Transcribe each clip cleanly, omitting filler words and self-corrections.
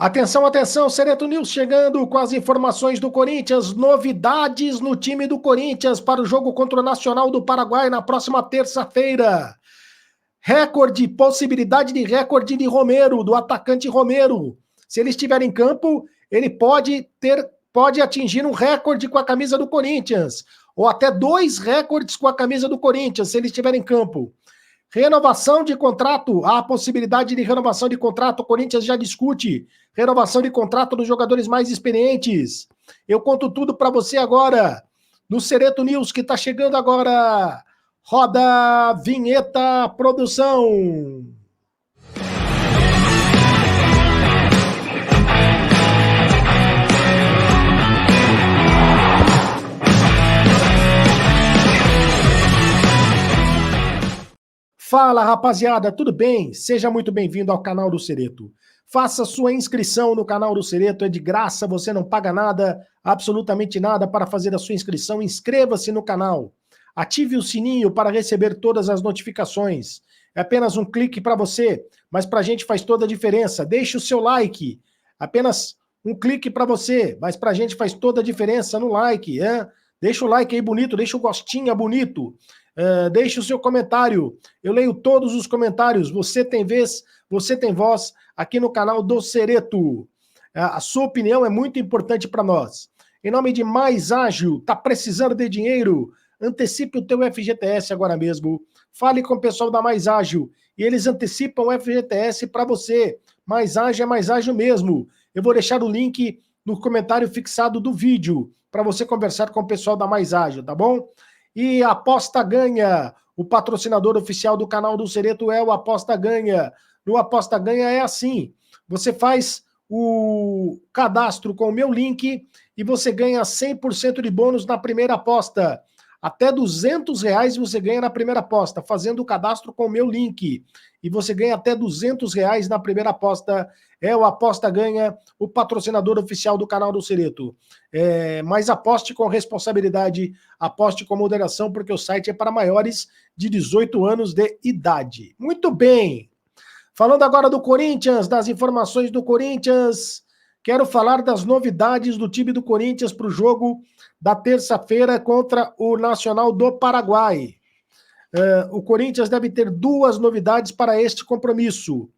Atenção, atenção, Sereto News chegando com as informações do Corinthians, novidades no time do Corinthians para o jogo contra o Nacional do Paraguai na próxima terça-feira. Recorde, possibilidade de recorde de Romero, do atacante Romero. Se ele estiver em campo, ele pode atingir um recorde com a camisa do Corinthians, ou até 2 recordes com a camisa do Corinthians, se ele estiver em campo. Renovação de contrato, há a possibilidade de renovação de contrato, o Corinthians já discute renovação de contrato dos jogadores mais experientes. Eu conto tudo para você agora, no Sereto News, que está chegando agora. Roda vinheta, produção. Fala, rapaziada, tudo bem? Seja muito bem-vindo ao canal do Sereto. Faça sua inscrição no canal do Sereto, é de graça, você não paga nada, absolutamente nada para fazer a sua inscrição. Inscreva-se no canal, ative o sininho para receber todas as notificações. É apenas um clique para você, mas para a gente faz toda a diferença. Deixe o seu like, apenas um clique para você, mas para a gente faz toda a diferença no like. Deixa o like aí bonito, deixa o gostinho bonito. Deixe o seu comentário, eu leio todos os comentários, você tem vez, você tem voz aqui no canal do Sereto. A sua opinião é muito importante para nós. Em nome de Mais Ágil, tá precisando de dinheiro? Antecipe o teu FGTS agora mesmo. Fale com o pessoal da Mais Ágil e eles antecipam o FGTS para você. Mais Ágil é mais ágil mesmo. Eu vou deixar o link no comentário fixado do vídeo para você conversar com o pessoal da Mais Ágil, tá bom? E Aposta Ganha, o patrocinador oficial do canal do Sereto é o Aposta Ganha. No Aposta Ganha é assim, você faz o cadastro com o meu link e você ganha 100% de bônus na primeira aposta. Até R$200 você ganha na primeira aposta, fazendo o cadastro com o meu link. E você ganha até R$200 na primeira aposta. É o Aposta Ganha, o patrocinador oficial do canal do Sereto. Mas aposte com responsabilidade, aposte com moderação, porque o site é para maiores de 18 anos de idade. Muito bem. Falando agora do Corinthians, das informações do Corinthians, quero falar das novidades do time do Corinthians para o jogo da terça-feira contra o Nacional do Paraguai. O Corinthians deve ter 2 novidades para este compromisso.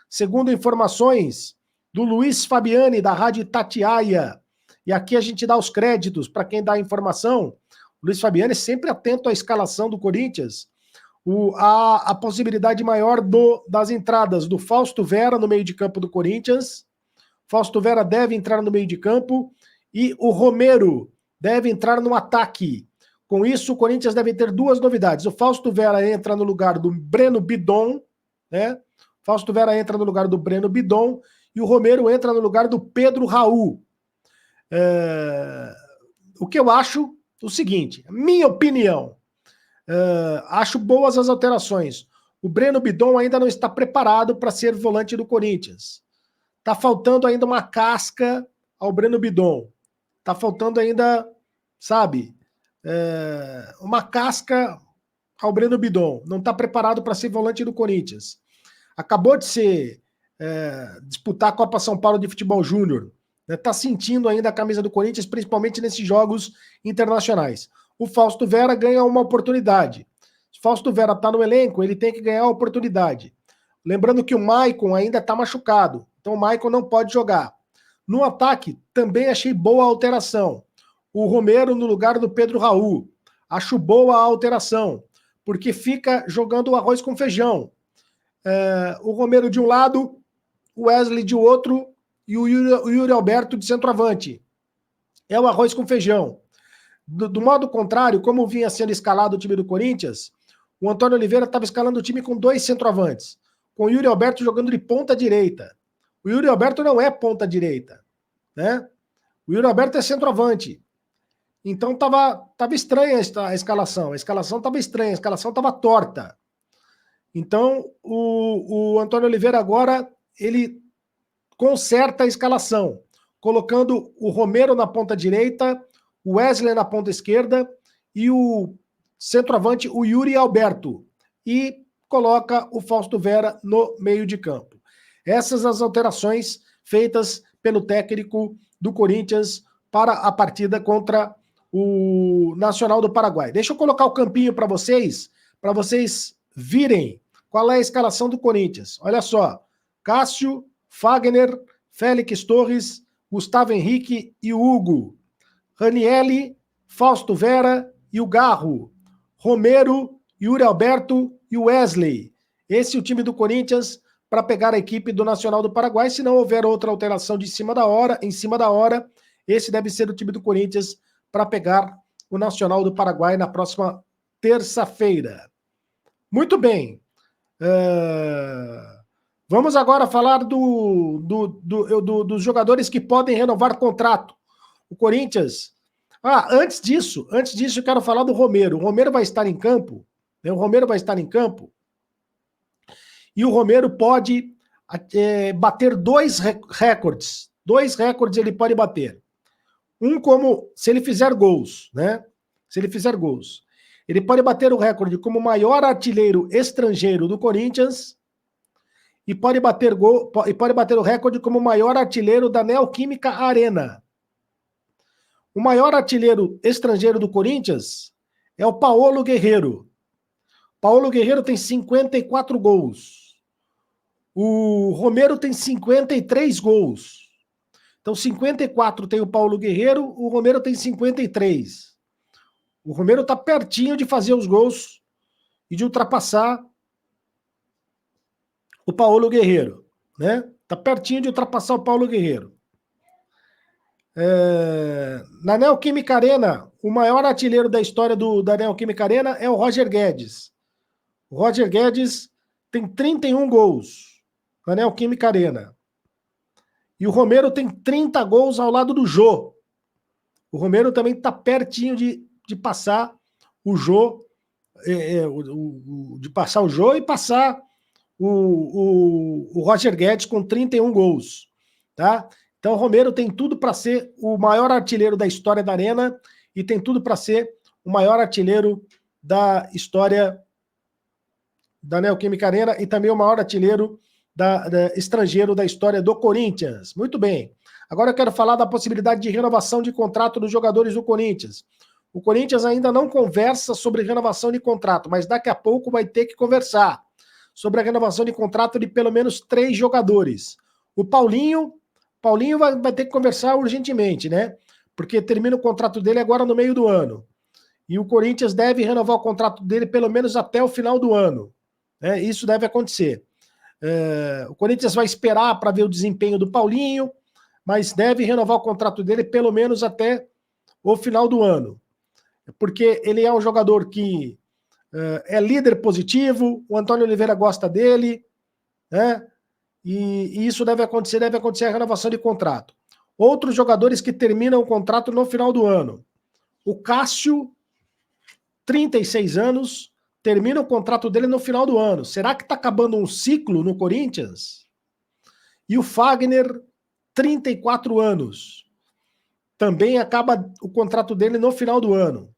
Segundo informações do Luiz Fabiani, da Rádio Itatiaia, e aqui a gente dá os créditos para quem dá a informação, o Luiz Fabiani é sempre atento à escalação do Corinthians, a possibilidade maior das entradas do Fausto Vera no meio de campo do Corinthians. Fausto Vera deve entrar no meio de campo e o Romero deve entrar no ataque. Com isso, o Corinthians deve ter 2 novidades. O Fausto Vera entra no lugar do Breno Bidon, né? Fausto Vera entra no lugar do Breno Bidon e o Romero entra no lugar do Pedro Raul. O que eu acho, o seguinte, minha opinião, acho boas as alterações. O Breno Bidon ainda não está preparado para ser volante do Corinthians. Tá faltando ainda uma casca ao Breno Bidon. Tá faltando ainda, sabe, uma casca ao Breno Bidon. Não está preparado para ser volante do Corinthians. Acabou de disputar a Copa São Paulo de Futebol Júnior. Está sentindo ainda a camisa do Corinthians, principalmente nesses jogos internacionais. O Fausto Vera ganha uma oportunidade. Se o Fausto Vera está no elenco, ele tem que ganhar a oportunidade. Lembrando que o Maicon ainda está machucado, então o Maicon não pode jogar. No ataque, também achei boa a alteração. O Romero no lugar do Pedro Raul. Acho boa a alteração, porque fica jogando o arroz com feijão. O Romero de um lado, o Wesley de outro e o Yuri Alberto de centroavante. É o arroz com feijão. Do modo contrário, como vinha sendo escalado o time do Corinthians, o Antônio Oliveira estava escalando o time com 2 centroavantes, com o Yuri Alberto jogando de ponta direita. O Yuri Alberto não é ponta direita, né? O Yuri Alberto é centroavante. Então estava estranha a escalação. A escalação estava estranha, a escalação estava torta. Então, o Antônio Oliveira agora, ele conserta a escalação, colocando o Romero na ponta direita, o Wesley na ponta esquerda e o centroavante, o Yuri Alberto. E coloca o Fausto Vera no meio de campo. Essas as alterações feitas pelo técnico do Corinthians para a partida contra o Nacional do Paraguai. Deixa eu colocar o campinho para vocês virem qual é a escalação do Corinthians. Olha só, Cássio, Fagner, Félix Torres, Gustavo Henrique e Hugo, Ranielli, Fausto Vera e o Garro, Romero, Yuri Alberto e Wesley. Esse é o time do Corinthians para pegar a equipe do Nacional do Paraguai. Se não houver outra alteração em cima da hora, esse deve ser o time do Corinthians para pegar o Nacional do Paraguai na próxima terça-feira. Muito bem. Vamos agora falar dos jogadores que podem renovar contrato. O Corinthians... antes disso, eu quero falar do Romero. O Romero vai estar em campo, né? E o Romero pode bater dois recordes. Dois recordes ele pode bater. Um como, se ele fizer gols, né? Se ele fizer gols. Ele pode bater o recorde como maior artilheiro estrangeiro do Corinthians e pode bater o recorde como maior artilheiro da Neoquímica Arena. O maior artilheiro estrangeiro do Corinthians é o Paulo Guerreiro. Paulo Guerreiro tem 54 gols. O Romero tem 53 gols. Então, 54 tem o Paulo Guerreiro, o Romero tem 53. O Romero está pertinho de fazer os gols e de ultrapassar o Paulo Guerreiro, né? Está pertinho de ultrapassar o Paulo Guerreiro. Na Neoquímica Arena, o maior artilheiro da história da Neoquímica Arena é o Roger Guedes. O Roger Guedes tem 31 gols na Neoquímica Arena. E o Romero tem 30 gols ao lado do Jô. O Romero também está pertinho de passar o Jô, de passar o Jô e passar o Roger Guedes com 31 gols. Tá? Então o Romero tem tudo para ser o maior artilheiro da história da Arena e tem tudo para ser o maior artilheiro da história da Neoquímica Arena e também o maior artilheiro estrangeiro da história do Corinthians. Muito bem. Agora eu quero falar da possibilidade de renovação de contrato dos jogadores do Corinthians. O Corinthians ainda não conversa sobre renovação de contrato, mas daqui a pouco vai ter que conversar sobre a renovação de contrato de pelo menos 3 jogadores. O Paulinho vai ter que conversar urgentemente, né? Porque termina o contrato dele agora no meio do ano. E o Corinthians deve renovar o contrato dele pelo menos até o final do ano. Né? Isso deve acontecer. O Corinthians vai esperar para ver o desempenho do Paulinho, mas deve renovar o contrato dele pelo menos até o final do ano. Porque ele é um jogador que é líder positivo, o Antônio Oliveira gosta dele, né? E isso deve acontecer a renovação de contrato. Outros jogadores que terminam o contrato no final do ano. O Cássio, 36 anos, termina o contrato dele no final do ano. Será que está acabando um ciclo no Corinthians? E o Fagner, 34 anos. Também acaba o contrato dele no final do ano.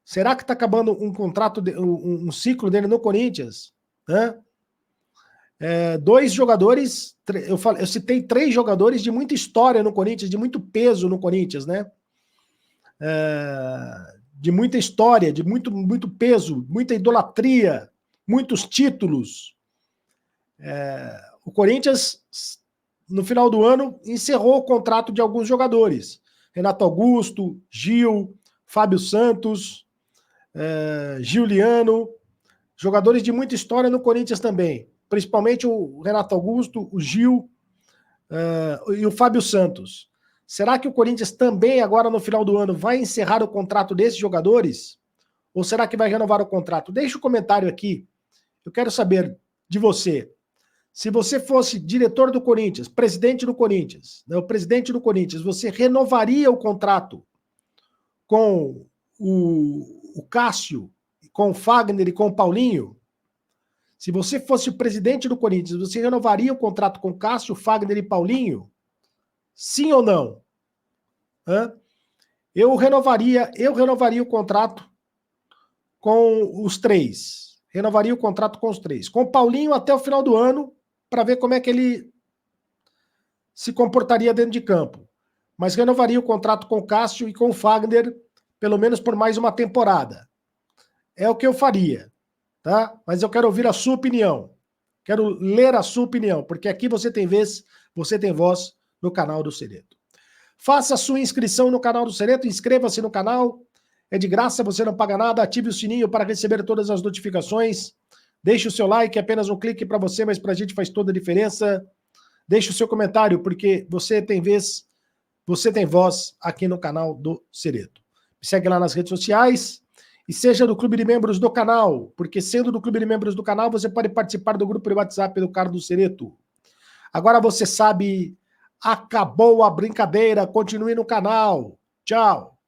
Será que está acabando um ciclo dele no Corinthians? Né? 2 jogadores, eu citei 3 jogadores de muita história no Corinthians, de muito peso no Corinthians, né? De muita história, de muito peso, muita idolatria, muitos títulos. O Corinthians, no final do ano, encerrou o contrato de alguns jogadores. Renato Augusto, Gil, Fábio Santos, Giuliano, jogadores de muita história no Corinthians também. Principalmente o Renato Augusto, o Gil e o Fábio Santos. Será que o Corinthians também, agora no final do ano, vai encerrar o contrato desses jogadores? Ou será que vai renovar o contrato? Deixa o comentário aqui. Eu quero saber de você. Se você fosse diretor do Corinthians, presidente do Corinthians, né, o presidente do Corinthians, você renovaria o contrato com o Cássio, com o Fagner e com o Paulinho? Se você fosse o presidente do Corinthians, você renovaria o contrato com Cássio, Fagner e Paulinho? Sim ou não? Eu renovaria o contrato com os 3. Renovaria o contrato com os 3. Com o Paulinho até o final do ano, para ver como é que ele se comportaria dentro de campo, mas renovaria o contrato com o Cássio e com o Fagner, pelo menos por mais uma temporada. É o que eu faria, tá? Mas eu quero ouvir a sua opinião. Quero ler a sua opinião, porque aqui você tem vez, você tem voz no canal do Cereto. Faça a sua inscrição no canal do Cereto, inscreva-se no canal, é de graça, você não paga nada, ative o sininho para receber todas as notificações, deixe o seu like, é apenas um clique para você, mas para a gente faz toda a diferença. Deixe o seu comentário, porque você tem vez, você tem voz aqui no canal do Cereto. Me segue lá nas redes sociais e seja do clube de membros do canal, porque sendo do clube de membros do canal, você pode participar do grupo de WhatsApp do Carlos Cereto. Agora você sabe, acabou a brincadeira, continue no canal. Tchau.